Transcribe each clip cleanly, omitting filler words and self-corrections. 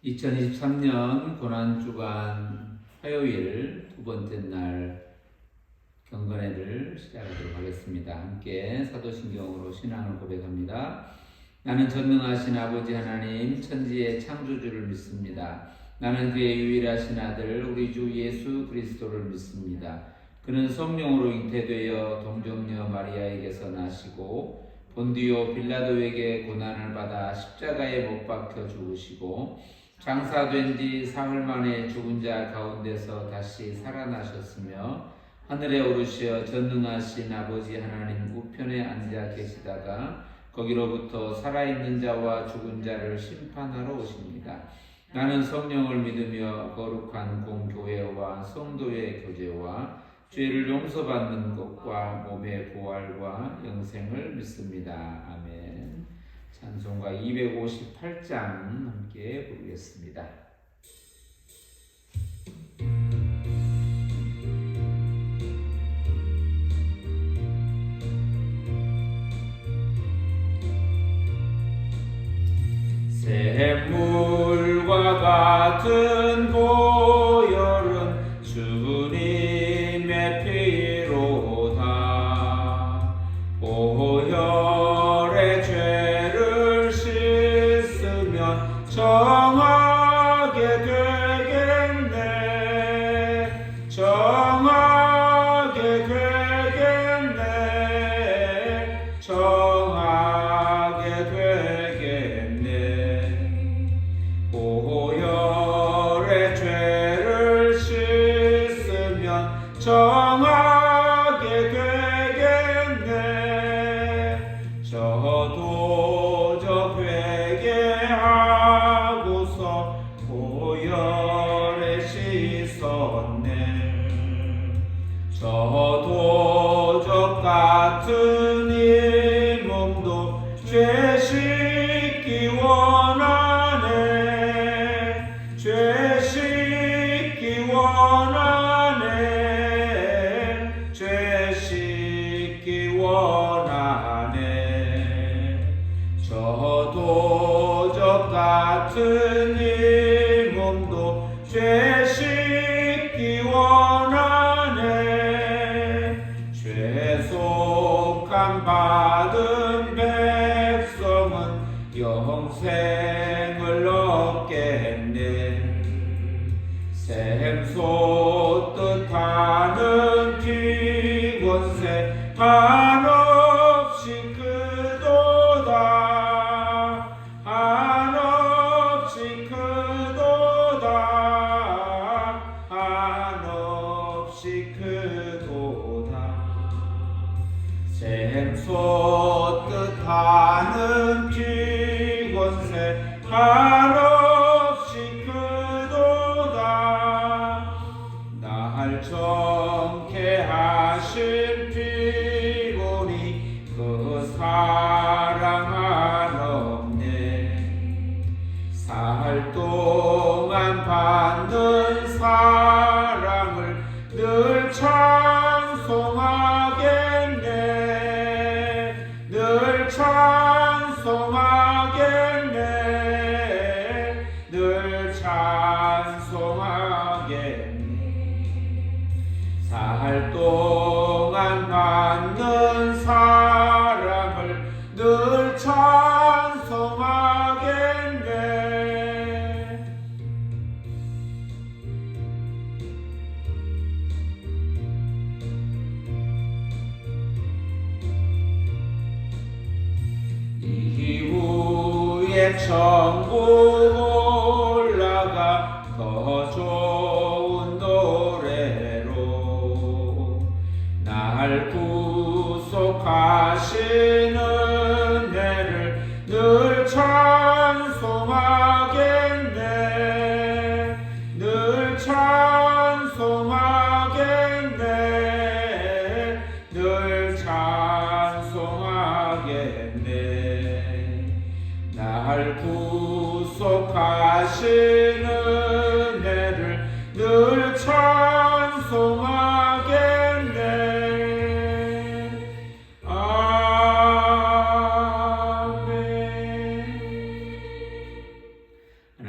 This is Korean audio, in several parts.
2023년 고난주간 화요일 두 번째 날 경건회를 시작하도록 하겠습니다. 함께 사도신경으로 신앙을 고백합니다. 나는 전능하신 아버지 하나님 천지의 창조주를 믿습니다. 나는 그의 유일하신 아들 우리 주 예수 그리스도를 믿습니다. 그는 성령으로 잉태되어 동정녀 마리아에게서 나시고 본디오 빌라도에게 고난을 받아 십자가에 못 박혀 죽으시고 장사된 지 사흘 만에 죽은 자 가운데서 다시 살아나셨으며 하늘에 오르시어 전능하신 아버지 하나님 우편에 앉아 계시다가 거기로부터 살아있는 자와 죽은 자를 심판하러 오십니다. 나는 성령을 믿으며 거룩한 공교회와 성도의 교제와 죄를 용서받는 것과 몸의 부활과 영생을 믿습니다. 아멘. 찬송가 258장 함께 부르겠습니다. 샘물과 같은 보혈은 주님의 피로다. 보혈의 죄를 씻으면 정하게 되겠네. 정하게 되겠네. 정하게 되겠네. 보혈의 죄를 씻으면 정하게 되겠네. 저도 저 회개하고서 보혈에 씻었네. 저도 저 같은 이 몸도 죄 씻기 원하네. 죄 씻기 원하네. 죄 씻기 원하네. 저도 저 같은 이 몸도 죄 씻기 원하네. 죄속함 받은 백성은 영생을 얻겠네. 샘솟 뜻하는 기권세 한없이 크도다. 한없이 크도다. 한없이 크도다. 샘솟 뜻하는 기권세 한없이 크도다. 날 정케 하신 피곤이 그 사랑 한없네. 사흘 동안 받는 사랑을 늘 찬송하겠네. 늘 찬송하겠네. 늘 찬송하겠네. 사흘 동안 받는 사랑을 늘 찬송하겠네. 이후에 천국 올라가 더 좋은 노래로 날 구속하시는 은혜를 늘 찬송하겠네. 늘 찬송하겠네. 늘 찬송하겠네. 날 구속하시는 은혜를 늘 찬송하겠네. 아멘.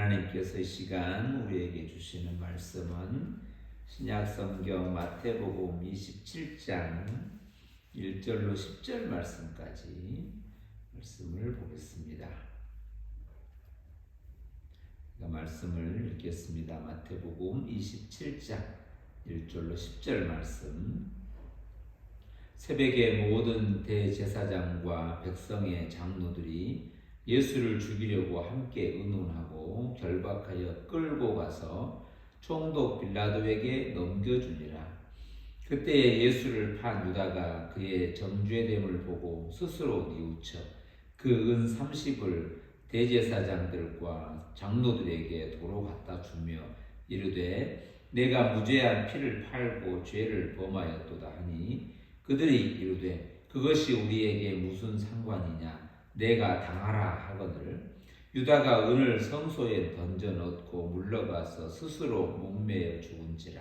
하나님께서 이 시간 우리에게 주시는 말씀은 신약성경 마태복음 27장 1절로 10절 말씀까지 말씀을 보겠습니다. 말씀을 읽겠습니다. 마태복음 27장 1절로 10절 말씀. 새벽에 모든 대제사장과 백성의 장로들이 예수를 죽이려고 함께 의논하고 결박하여 끌고 가서 총독 빌라도에게 넘겨주니라. 그때에 예수를 판 유다가 그의 정죄됨을 보고 스스로 뉘우쳐 그 은 30을 대제사장들과 장로들에게 도로 갖다 주며 이르되 내가 무죄한 피를 팔고 죄를 범하였도다 하니 그들이 이르되 그것이 우리에게 무슨 상관이냐 내가 당하라 하거늘 유다가 은을 성소에 던져 넣고 물러가서 스스로 목매어 죽은지라.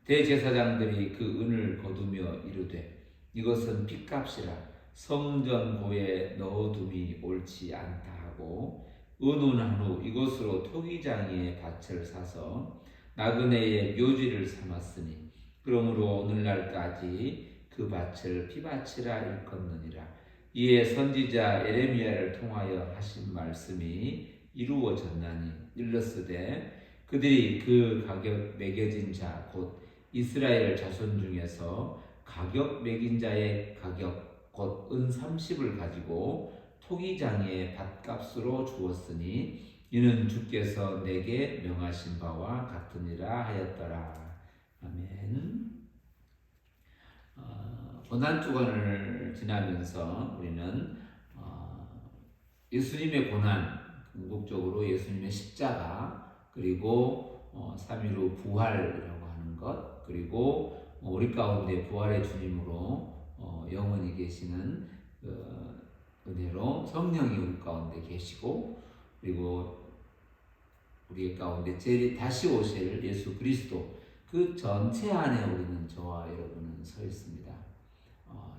대제사장들이 그 은을 거두며 이르되 이것은 핏값이라 성전고에 넣어둠이 옳지 않다 하고 의논한 후 이것으로 토기장이의 밭을 사서 나그네의 묘지를 삼았으니 그러므로 오늘날까지 그 밭을 피밭이라 일컫느니라. 이에 선지자 에레미야를 통하여 하신 말씀이 이루어졌나니 일렀으되 그들이 그 가격 매겨진 자 곧 이스라엘 자손 중에서 가격 매긴 자의 가격 곧 은 30을 가지고 토기장의 밭값으로 주었으니 이는 주께서 내게 명하신 바와 같으니라 하였더라. 아멘. 고난주간을 지나면서 우리는 예수님의 고난, 궁극적으로 예수님의 십자가, 그리고 3일 후 부활이라고 하는 것, 그리고 우리 가운데 부활의 주님으로 영원히 계시는 은혜로 성령이 우리 가운데 계시고, 그리고 우리 가운데 다시 오실 예수 그리스도, 그 전체 안에 우리는 저와 여러분은 서 있습니다.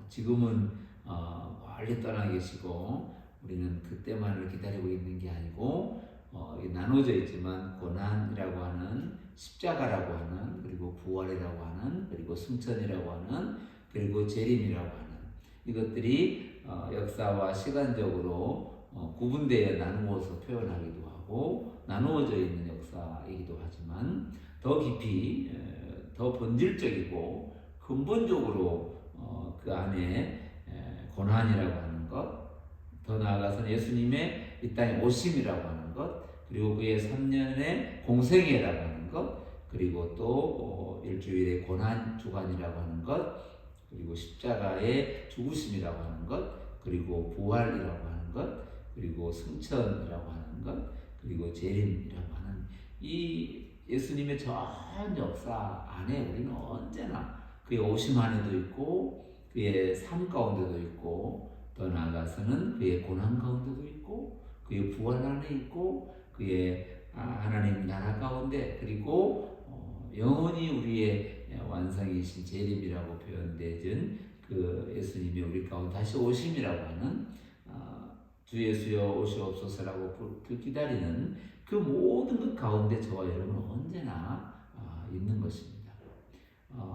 지금은 멀리 떠나 계시고 우리는 그때만을 기다리고 있는 게 아니고 나눠져 있지만 고난이라고 하는, 십자가라고 하는, 그리고 부활이라고 하는, 그리고 승천이라고 하는, 그리고 재림이라고 하는 이것들이 역사와 시간적으로 구분되어 나누어서 표현하기도 하고 나누어져 있는 역사이기도 하지만 더 깊이 더 본질적이고 근본적으로 그 안에 고난이라고 하는 것, 더 나아가서는 예수님의 이 땅에 오심이라고 하는 것, 그리고 그의 3년의 공생애라고 하는 것, 그리고 또 일주일의 고난 주간이라고 하는 것, 그리고 십자가의 죽으심이라고 하는 것, 그리고 부활이라고 하는 것, 그리고 승천이라고 하는 것, 그리고 재림이라고 하는 이 예수님의 전 역사 안에 우리는 언제나 그의 오심 안에도 있고 그의 삶 가운데도 있고 더 나아가서는 그의 고난 가운데도 있고 그의 부활 안에 있고 그의 하나님 나라 가운데, 그리고 영원히 우리의 완성이신 재림이라고 표현되어진 그 예수님이 우리 가운데 다시 오심이라고 하는 주 예수여 오시옵소서라고 기다리는 그 모든 것 가운데 저와 여러분은 언제나 있는 것입니다.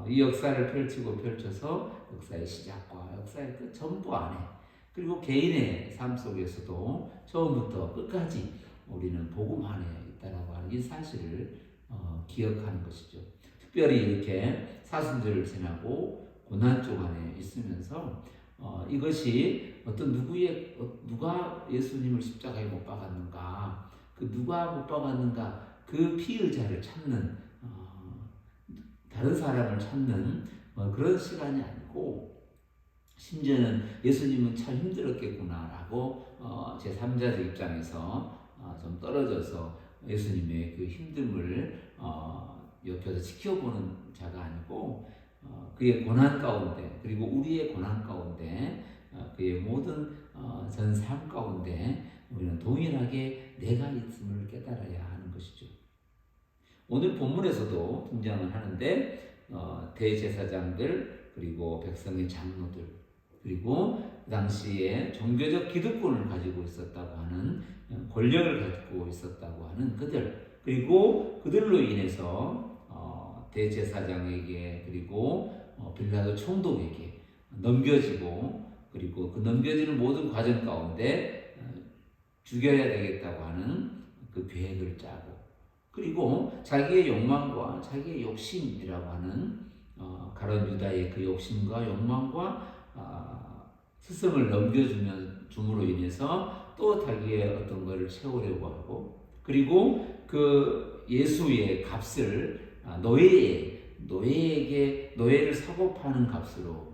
이 역사를 펼치고 펼쳐서 역사의 시작과 역사의 끝 전부 안에, 그리고 개인의 삶 속에서도 처음부터 끝까지 우리는 복음 안에 있다라고 하는 이 사실을 기억하는 것이죠. 특별히 이렇게 사순절을 지나고 고난주 안에 있으면서 이것이 누가 예수님을 십자가에 못 박았는가, 그 누가 못 박았는가, 그 피의자를 찾는, 다른 사람을 찾는 그런 시간이 아니고, 심지어는 예수님은 참 힘들었겠구나라고 제3자적 입장에서 좀 떨어져서 예수님의 그 힘듦을 옆에서 지켜보는 자가 아니고 그의 고난 가운데, 그리고 우리의 고난 가운데, 그의 모든 전 삶 가운데 우리는 동일하게 내가 있음을 깨달아야 하는 것이죠. 오늘 본문에서도 등장을 하는데 대제사장들, 그리고 백성의 장로들, 그리고 그 당시에 종교적 기득권을 가지고 있었다고 하는, 권력을 가지고 있었다고 하는 그들, 그리고 그들로 인해서 대제사장에게 그리고 빌라도 총독에게 넘겨지고, 그리고 그 넘겨지는 모든 과정 가운데 죽여야 되겠다고 하는 그 계획을 짜고, 그리고 자기의 욕망과 자기의 욕심이라고 하는 가룟 유다의 그 욕심과 욕망과 스승을 줌으로 인해서 또 자기의 어떤 것을 채우려고 하고, 그리고 그 예수의 값을 노예를 사고 파는 값으로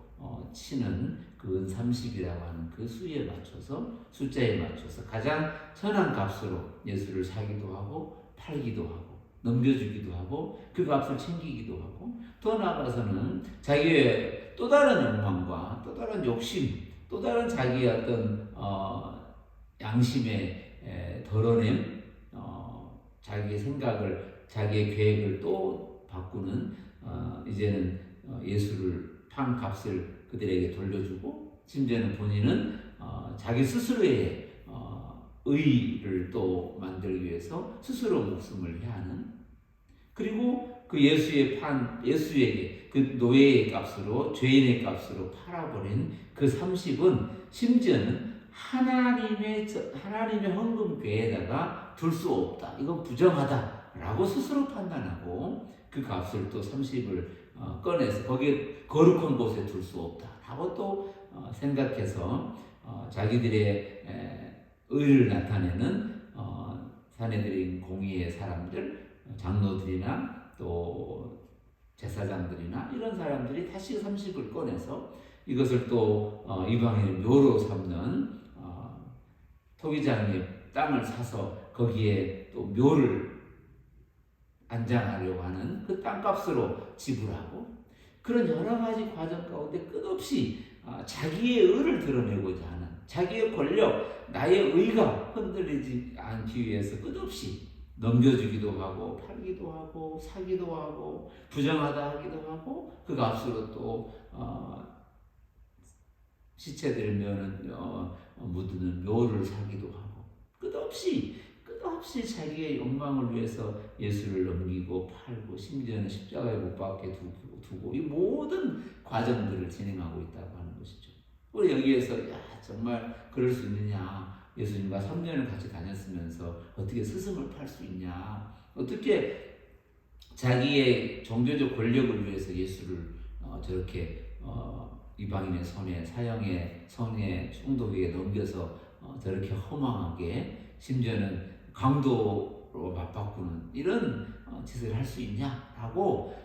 치는 그 30이라고 하는 그 숫자에 맞춰서 가장 선한 값으로 예수를 사기도 하고 팔기도 하고 넘겨주기도 하고 그 값을 챙기기도 하고, 더 나아가서는 자기의 또 다른 욕망과 또 다른 욕심, 또 다른 자기의 어떤 양심의 덜어냄, 자기의 생각을, 자기의 계획을 또 바꾸는, 이제는 예수를 판 값을 그들에게 돌려주고, 심지어는 본인은 자기 스스로의 의를 또 만들기 위해서 스스로 목숨을 해하는, 그리고 그 예수에게 그 노예의 값으로, 죄인의 값으로 팔아버린 그 30은 심지어는 하나님의 헌금궤에다가 둘 수 없다, 이건 부정하다라고 스스로 판단하고 그 값을 또 30을 꺼내서 거기에 거룩한 곳에 둘 수 없다라고 또 생각해서 자기들의 의를 나타내는 사내들인 공의의 사람들, 장로들이나 또 제사장들이나 이런 사람들이 다시 30을 꺼내서 이것을 또 이방인의 묘로 삼는, 토기장의 땅을 사서 거기에 또 묘를 안장하려고 하는 그 땅값으로 지불하고, 그런 여러 가지 과정 가운데 끝없이 자기의 의를 드러내고자 하는, 자기의 권력, 나의 의가 흔들리지 않기 위해서 끝없이 넘겨주기도 하고 팔기도 하고 사기도 하고 부정하다 하기도 하고, 그 값으로 또 시체들을 묻는 묘를 사기도 하고, 끝없이 자기의 욕망을 위해서 예수를 넘기고 팔고 심지어는 십자가에 못 박게 두고 이 모든 과정들을 진행하고 있다고 하는 것이죠. 우리 여기에서 정말 그럴 수 있느냐, 예수님과 3년을 같이 다녔으면서 어떻게 스승을 팔 수 있냐, 어떻게 자기의 종교적 권력을 위해서 예수를 저렇게 이방인의 손에, 사형의 손에, 총독에게 넘겨서 저렇게 허망하게, 심지어는 강도로 맞바꾸는 이런 짓을 할 수 있냐라고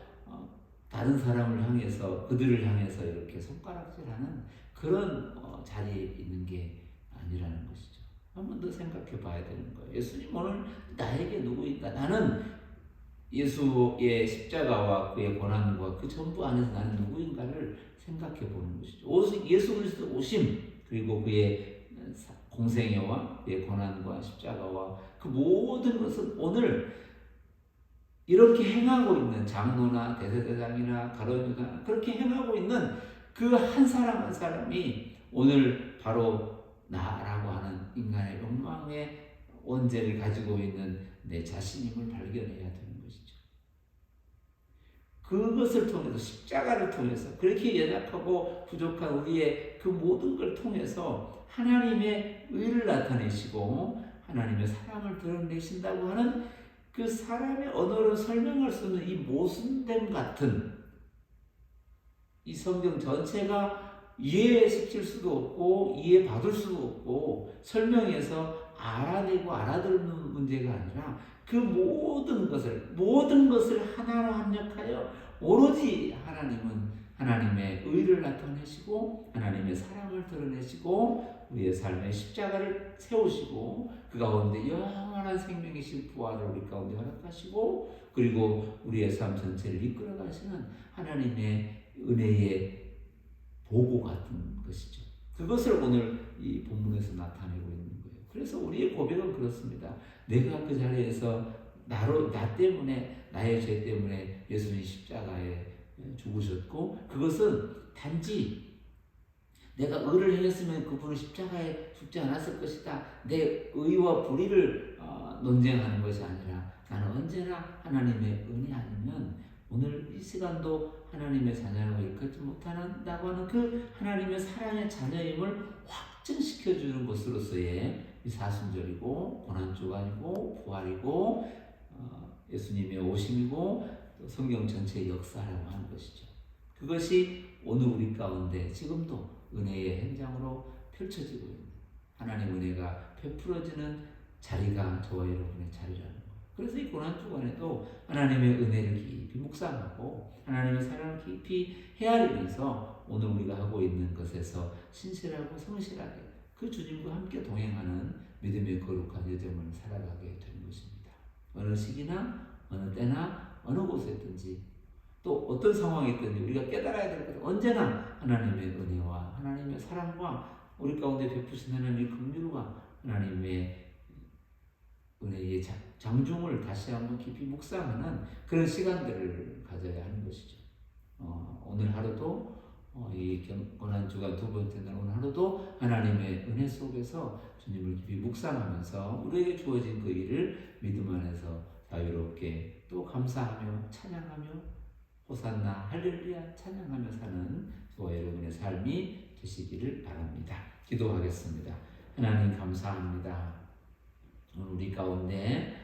다른 사람을 향해서, 그들을 향해서 이렇게 손가락질하는 그런 자리에 있는 게 아니라는 것이죠. 한 번 더 생각해 봐야 되는 거예요. 예수님 오늘 나에게 누구인가? 나는 예수의 십자가와 그의 고난과 그 전부 안에서 나는 누구인가를 생각해 보는 것이죠. 예수 그리스도 오심, 그리고 그의 공생애와 그의 고난과 십자가와 그 모든 것은 오늘 이렇게 행하고 있는 장로나 대제사장이나 가룟 유다나 그렇게 행하고 있는 그 한 사람 한 사람이 오늘 바로 나라고 하는 인간의 욕망의 원죄를 가지고 있는 내 자신임을 발견해야 되는 것이죠. 그것을 통해서, 십자가를 통해서, 그렇게 연약하고 부족한 우리의 그 모든 걸 통해서 하나님의 의를 나타내시고 하나님의 사랑을 드러내신다고 하는 그 사람의 언어로 설명할 수 없는 이 모순됨 같은, 이 성경 전체가 이해시킬 수도 없고 이해받을 수도 없고 설명해서 알아내고 알아듣는 문제가 아니라 그 모든 것을 하나로 합력하여 오로지 하나님은 하나님의 의를 나타내시고 하나님의 사랑을 드러내시고 우리의 삶의 십자가를 세우시고 그 가운데 영원한 생명이신 부활을 우리 가운데 허락하시고, 그리고 우리의 삶 전체를 이끌어 가시는 하나님의 은혜의 보고 같은 것이죠. 그것을 오늘 이 본문에서 나타내고 있는 거예요. 그래서 우리의 고백은 그렇습니다. 내가 그 자리에서 나 때문에, 나의 죄 때문에 예수님 십자가에 죽으셨고, 그것은 단지 내가 의를 행했으면 그분은 십자가에 죽지 않았을 것이다. 내 의와 불의를 논쟁하는 것이 아니라 나는 언제나 하나님의 은혜 아니면 오늘 이 시간도 하나님의 자녀라고 일컫지 못한다고 하는 그 하나님의 사랑의 자녀임을 확증시켜주는 것으로서의 이 사순절이고 고난주간이고 부활이고 예수님의 오심이고 또 성경 전체의 역사라고 하는 것이죠. 그것이 오늘 우리 가운데 지금도 은혜의 현장으로 펼쳐지고 있는 하나님의 은혜가 베풀어지는 자리가 저와 여러분의 자리라는 것. 그래서 이 고난주간에도 하나님의 은혜를 깊이 묵상하고 하나님의 사랑을 깊이 헤아리면서 오늘 우리가 하고 있는 것에서 신실하고 성실하게 그 주님과 함께 동행하는 믿음의 거룩한 여정을 살아가게 되는 것입니다. 어느 시기나 어느 때나 어느 곳에 있든지 또 어떤 상황이 있든지 우리가 깨달아야 될 것은 언제나 하나님의 은혜와 하나님의 사랑과 우리 가운데 베푸신 하나님의 긍휼과 하나님의 은혜의 장중을 다시 한번 깊이 묵상하는 그런 시간들을 가져야 하는 것이죠. 오늘 하루도 이 고난주간 두 번째 날 오늘 하루도 하나님의 은혜 속에서 주님을 깊이 묵상하면서 우리에게 주어진 그 일을 믿음 안에서 자유롭게 또 감사하며 찬양하며 호산나 할렐루야 찬양하며 사는 저와 여러분의 삶이 되시기를 바랍니다. 기도하겠습니다. 하나님 감사합니다. 우리 가운데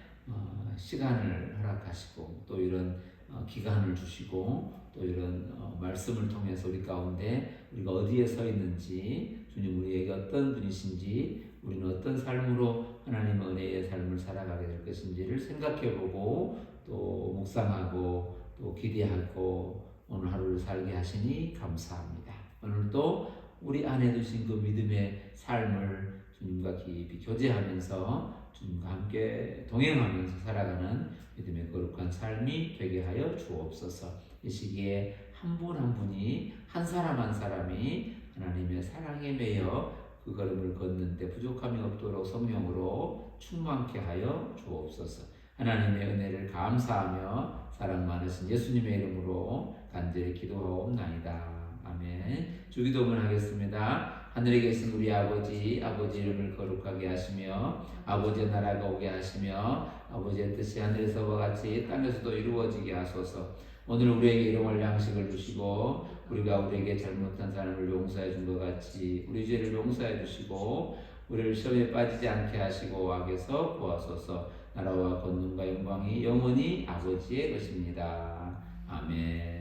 시간을 허락하시고 또 이런 기간을 주시고 또 이런 말씀을 통해서 우리 가운데 우리가 어디에 서 있는지 주님 우리에게 어떤 분이신지 우리는 어떤 삶으로 하나님의 은혜의 삶을 살아가게 될 것인지를 생각해보고 또 묵상하고 또 기대하고 오늘 하루를 살게 하시니 감사합니다. 오늘도 우리 안에 두신 그 믿음의 삶을 주님과 깊이 교제하면서 주님과 함께 동행하면서 살아가는 믿음의 거룩한 삶이 되게 하여 주옵소서. 이 시기에 한 분 한 분이 한 사람 한 사람이 하나님의 사랑에 매여 그 걸음을 걷는데 부족함이 없도록 성령으로 충만케 하여 주옵소서. 하나님의 은혜를 감사하며 사랑 많으신 예수님의 이름으로 간절히 기도하옵나이다. 아멘. 주기도문 하겠습니다. 하늘에 계신 우리 아버지, 아버지 이름을 거룩하게 하시며 아버지의 나라가 오게 하시며 아버지의 뜻이 하늘에서와 같이 땅에서도 이루어지게 하소서. 오늘 우리에게 일용할 양식을 주시고 우리가 우리에게 잘못한 사람을 용서해 준 것 같이 우리 죄를 용서해 주시고 우리를 시험에 빠지지 않게 하시고 악에서 구하소서. 나라와 권능과 영광이 영원히 아버지의 것입니다. 아멘.